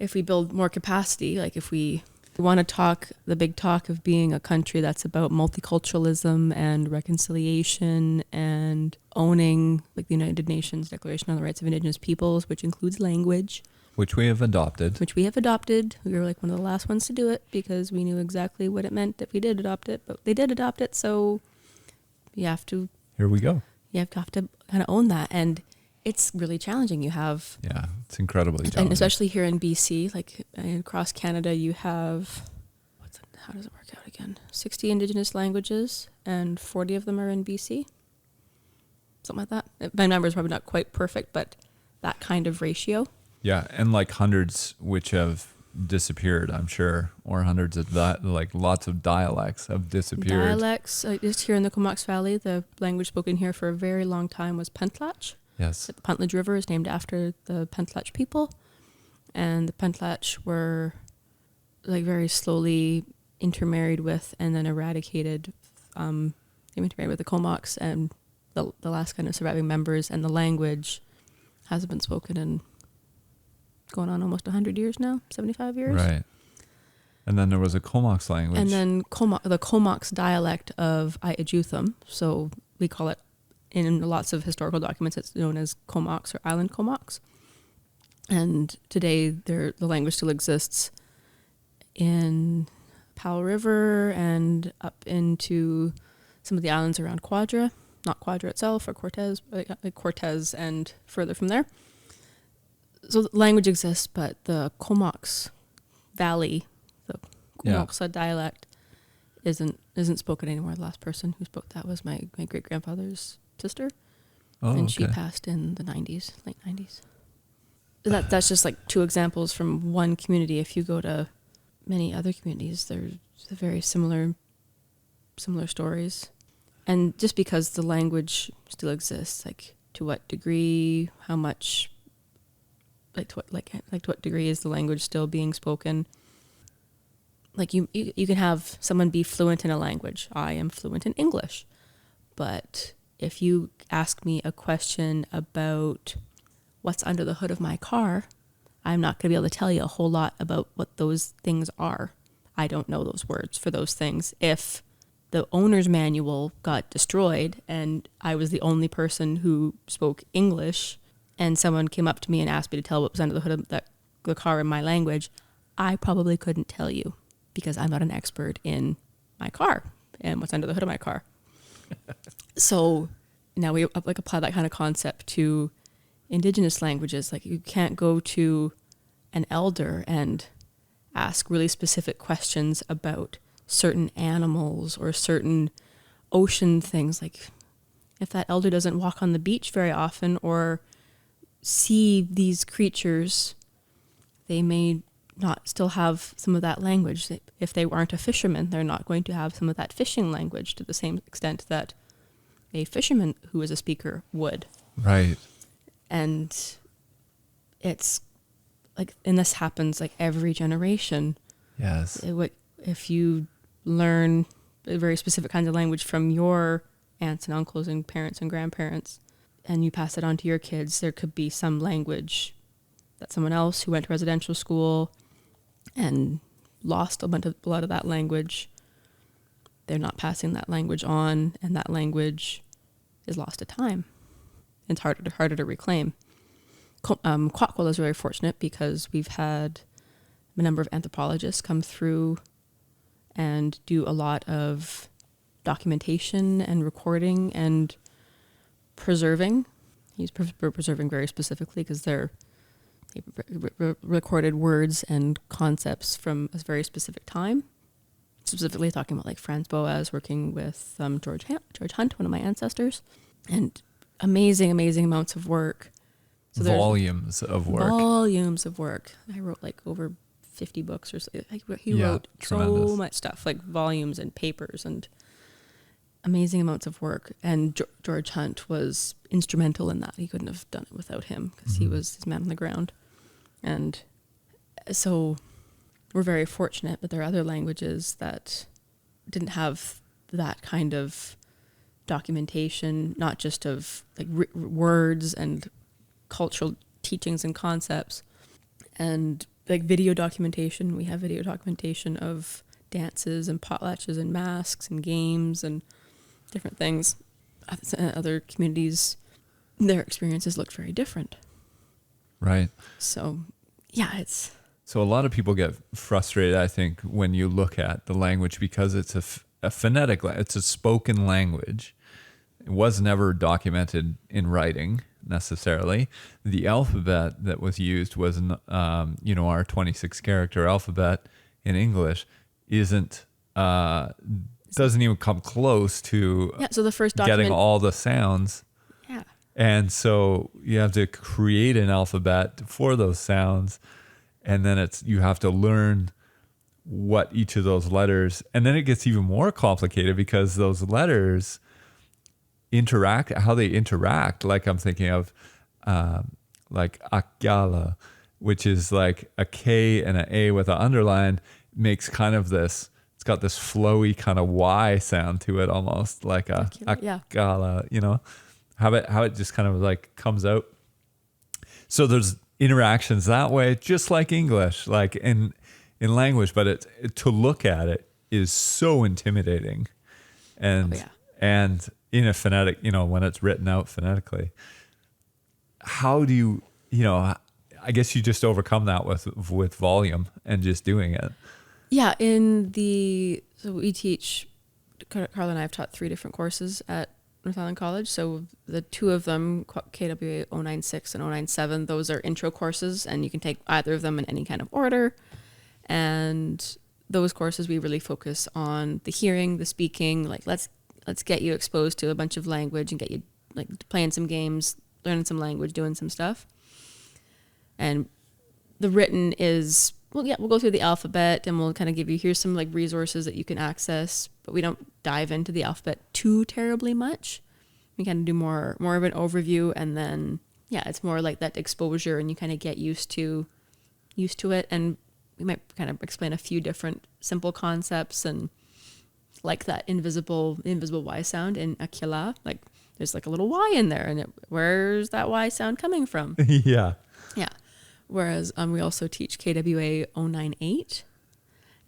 if we build more capacity, like if we want to talk the big talk of being a country that's about multiculturalism and reconciliation and owning like the United Nations Declaration on the Rights of Indigenous Peoples, which includes language. Which we have adopted. We were like one of the last ones to do it because we knew exactly what it meant if we did adopt it, but they did adopt it, so you have to... Here we go. You have to kind of own that, and it's really challenging. Yeah, it's incredibly challenging. And especially here in BC, like across Canada, you have, how does it work out again? 60 Indigenous languages, and 40 of them are in BC. Something like that. My number is probably not quite perfect, but that kind of ratio. Yeah, and like hundreds which have disappeared, I'm sure, or hundreds of like lots of dialects have disappeared. Dialects, just here in the Comox Valley, the language spoken here for a very long time was Pentlatch. Yes. The Puntledge River is named after the Pentlatch people, and the Pentlatch were like very slowly intermarried with and then eradicated, intermarried with the Comox, and the last kind of surviving members, and the language hasn't been spoken in going on almost 100 years now, 75 years. Right. And then there was a Comox language. And then the Comox dialect of Ayajutham, so we call it, in lots of historical documents, it's known as Comox or Island Comox. And today, the language still exists in Powell River and up into some of the islands around Quadra. Not Quadra itself, or Cortez, like Cortez and further from there. So the language exists, but the Comox Valley, the Comoxa dialect, isn't spoken anymore. The last person who spoke that was my great-grandfather's sister. And she passed in the 90s, late 90s. That's just like two examples from one community. If you go to many other communities, there's very similar stories. And just because the language still exists, like to what degree, how much, to what degree is the language still being spoken? like you can have someone be fluent in a language. I am fluent in English. But if you ask me a question about what's under the hood of my car, I'm not going to be able to tell you a whole lot about what those things are. I don't know those words for those things. If the owner's manual got destroyed and I was the only person who spoke English and someone came up to me and asked me to tell what was under the hood of the car in my language, I probably couldn't tell you because I'm not an expert in my car and what's under the hood of my car. So now we like apply that kind of concept to Indigenous languages. Like you can't go to an elder and ask really specific questions about certain animals or certain ocean things. Like if that elder doesn't walk on the beach very often or see these creatures, they may not still have some of that language. If they aren't a fisherman, they're not going to have some of that fishing language to the same extent that a fisherman who is a speaker would. Right. And it's like, and this happens like every generation. Yes. If you learn very specific kinds of language from your aunts and uncles and parents and grandparents, and you pass it on to your kids, there could be some language that someone else who went to residential school and lost a lot of that language, they're not passing that language on, and that language is lost to time. It's harder to reclaim. Kwakwala is very fortunate because we've had a number of anthropologists come through and do a lot of documentation and recording and preserving. He's preserving very specifically because they're recorded words and concepts from a very specific time. Specifically talking about like Franz Boas working with George Hunt, one of my ancestors, and amazing amounts of work. So volumes of work. Volumes of work. I wrote like over 50 books or so. He wrote tremendous. So much stuff, like volumes and papers and amazing amounts of work. And George Hunt was instrumental in that. He couldn't have done it without him because he was his man on the ground. And so we're very fortunate, but there are other languages that didn't have that kind of documentation, not just of like words and cultural teachings and concepts, and like video documentation. We have video documentation of dances and potlatches and masks and games and different things. Other communities, their experiences look very different. Right. So, yeah, So a lot of people get frustrated, I think, when you look at the language because it's a phonetic, it's a spoken language. It was never documented in writing necessarily. The alphabet that was used was, our 26 character alphabet in English doesn't even come close to so the first getting all the sounds. Yeah. And so you have to create an alphabet for those sounds. And then you have to learn what each of those letters, and then it gets even more complicated because those letters how they interact. Like I'm thinking of like akyala, which is like a K and an A with an underline, makes kind of this, it's got this flowy kind of Y sound to it, almost like a akyala, how it just kind of like comes out. So there's interactions that way, just like English, like in language, but to look at it is so intimidating, and in a phonetic, when it's written out phonetically, how do you, I guess you just overcome that with volume and just doing it. Yeah, so we teach, Carla and I have taught 3 different courses at North Island College. So the 2 of them, KWA 096 and 097, those are intro courses, and you can take either of them in any kind of order. And those courses, we really focus on the hearing, the speaking, like let's get you exposed to a bunch of language and get you like playing some games, learning some language, doing some stuff. And the written is, we'll go through the alphabet and we'll kind of give you, here's some like resources that you can access, but we don't dive into the alphabet too terribly much. We kind of do more of an overview, and then, it's more like that exposure, and you kind of get used to it. And we might kind of explain a few different simple concepts, and like that invisible Y sound in akila, like there's like a little Y in there, and where's that Y sound coming from? Yeah. Yeah. Whereas we also teach KWA 098,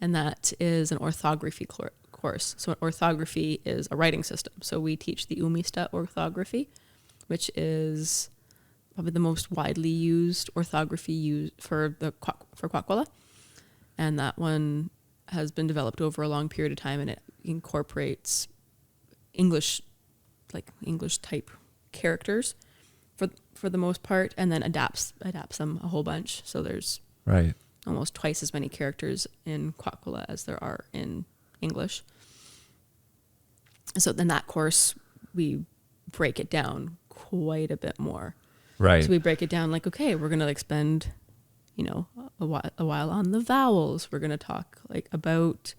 and that is an orthography course. So orthography is a writing system. So we teach the Umista orthography, which is probably the most widely used orthography used for Kwakwala. And that one has been developed over a long period of time, and it incorporates English type characters for the most part, and then adapts them a whole bunch. So there's Right. almost twice as many characters in Kwakwala as there are in English. So then that course, we break it down quite a bit more. Right. So we break it down like, okay, we're going to spend, a while on the vowels. We're going to talk about,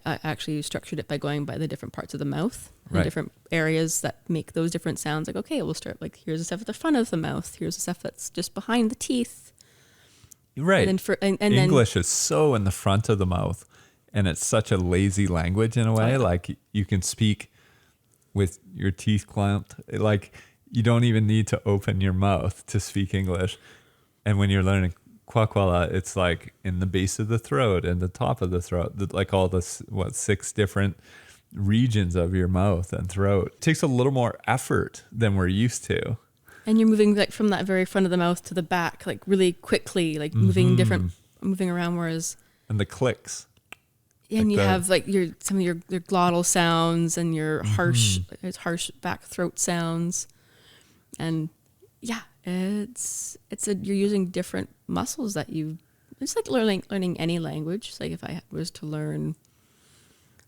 I actually structured it by going by the different parts of the mouth, the Right. different areas that make those different sounds. Like, okay, we'll start here's the stuff at the front of the mouth. Here's the stuff that's just behind the teeth. Right. And then English is so in the front of the mouth, and it's such a lazy language in a way. Oh, yeah. Like you can speak with your teeth clamped. Like you don't even need to open your mouth to speak English. And when you're learning Kwakwala, it's like in the base of the throat and the top of the throat, like all this, 6 different regions of your mouth and throat. It takes a little more effort than we're used to. And you're moving from that very front of the mouth to the back, really quickly, moving around. Whereas, and the clicks. And you have some of your glottal sounds and your harsh back throat sounds, and you're using different muscles that it's like learning any language. It's like if I was to learn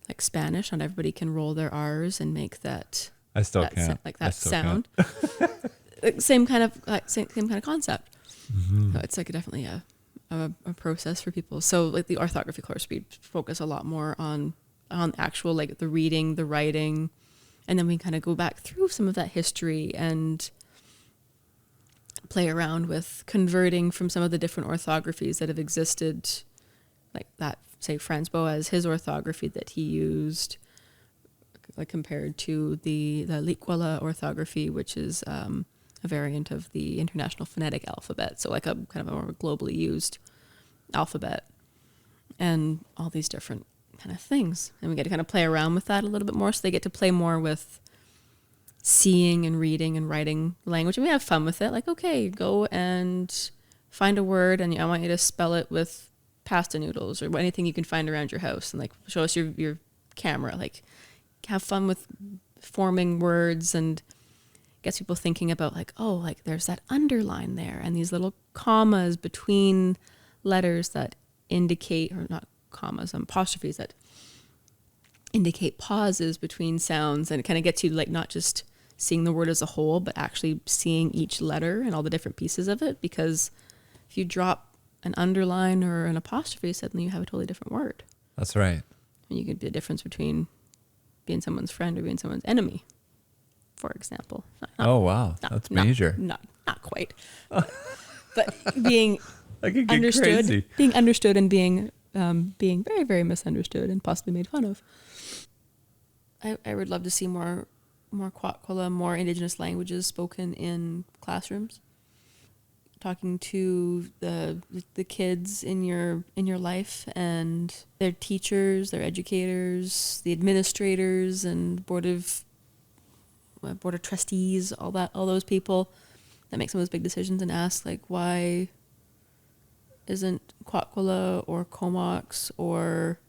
like Spanish, not everybody can roll their R's and make that. I still can't. Sound. Same kind of concept. Mm-hmm. So it's definitely a process for people. So the orthography course, we focus a lot more on actual the reading, the writing, and then we kind of go back through some of that history and play around with converting from some of the different orthographies that have existed, like that, say Franz Boas, his orthography that he used, compared to the Likwala orthography, which is a variant of the International Phonetic Alphabet, so like a kind of a more globally used alphabet, and all these different kind of things. And we get to kind of play around with that a little bit more, so they get to play more with seeing and reading and writing language, and we have fun with it. Like, okay, go and find a word, and I want you to spell it with pasta noodles or anything you can find around your house, and show us your camera. Have fun with forming words, and gets people thinking about there's that underline there and these little commas between letters that indicate, or not commas, apostrophes that indicate pauses between sounds. And it kind of gets you not just seeing the word as a whole, but actually seeing each letter and all the different pieces of it. Because if you drop an underline or an apostrophe, suddenly you have a totally different word. That's right. And you could be the difference between being someone's friend or being someone's enemy, for example. Oh, wow. That's major. Not quite. But being Get understood, crazy. being understood and being very, very misunderstood and possibly made fun of. I would love to see more Kwakwala, more Indigenous languages spoken in classrooms. Talking to the kids in your life and their teachers, their educators, the administrators, and board of trustees, all those people that make some of those big decisions, and ask why isn't Kwakwala or Comox or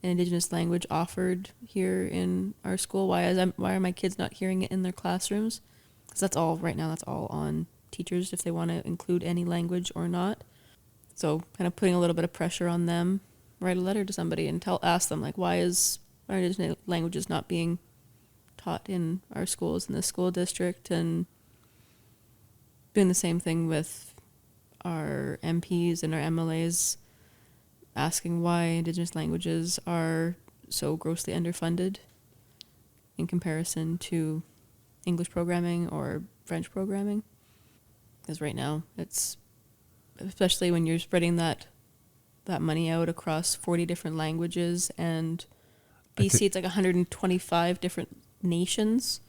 an Indigenous language offered here in our school? Why are my kids not hearing it in their classrooms? Because that's all on teachers, if they want to include any language or not. So kind of putting a little bit of pressure on them, write a letter to somebody and ask them why is our Indigenous languages not being taught in our schools, in the school district, and doing the same thing with our MPs and our MLAs, asking why Indigenous languages are so grossly underfunded in comparison to English programming or French programming. Because right now, it's, especially when you're spreading that that money out across 40 different languages, and BC it's like 125 different nations.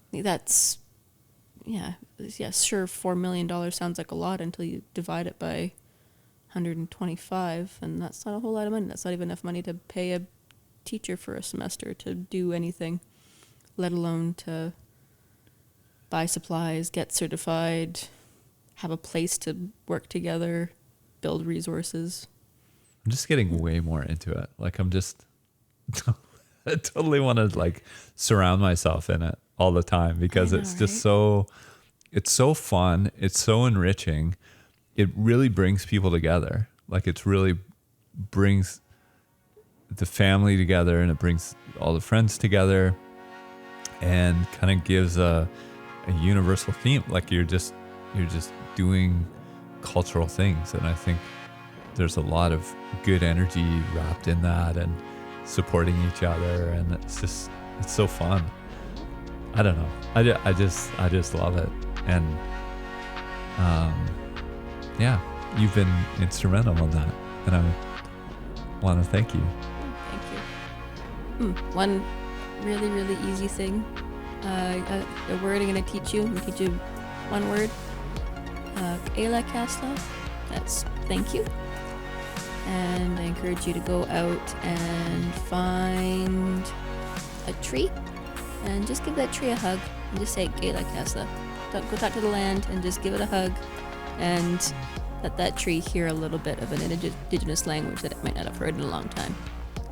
I think that's sure, $4 million sounds like a lot until you divide it by 125, and that's not a whole lot of money. That's not even enough money to pay a teacher for a semester to do anything, let alone to buy supplies, get certified, have a place to work together, build resources. I'm just getting way more into it. Like I totally want to like surround myself in it all the time because it's just it's so fun. It's so enriching. It really brings people together. Like it's really brings the family together, and it brings all the friends together, and kind of gives a universal theme. Like you're just doing cultural things. And I think there's a lot of good energy wrapped in that, and supporting each other, and it's so fun. I don't know. I just love it. And you've been instrumental in that, and I want to thank you. Thank you. One really, really easy thing. A word I'm going to teach you. I'm going to teach you one word. Dala'ogwa. That's thank you. And I encourage you to go out and find a tree and just give that tree a hug and just say dala'ogwa. Go talk to the land and just give it a hug, and let that tree hear a little bit of an Indigenous language that it might not have heard in a long time.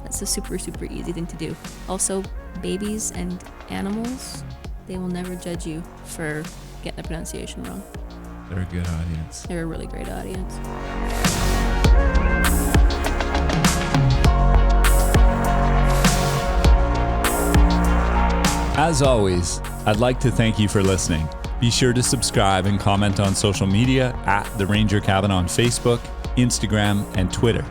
That's a super, super easy thing to do. Also, babies and animals, they will never judge you for getting the pronunciation wrong. They're a good audience. They're a really great audience. As always, I'd like to thank you for listening. Be sure to subscribe and comment on social media at The Ranger Cabin on Facebook, Instagram, and Twitter.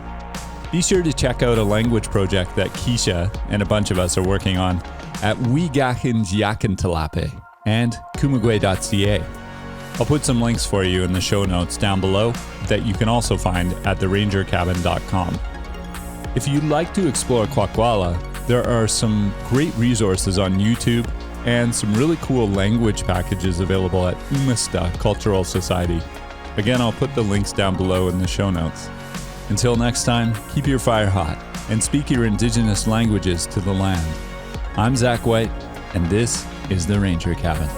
Be sure to check out a language project that Keisha and a bunch of us are working on at Wigakinjiakintalape and kumagwe.ca. I'll put some links for you in the show notes down below that you can also find at therangercabin.com. If you'd like to explore Kwakwala, there are some great resources on YouTube and some really cool language packages available at Umista Cultural Society. Again, I'll put the links down below in the show notes. Until next time, keep your fire hot and speak your Indigenous languages to the land. I'm Zach Whyte, and this is The Ranger Cabin.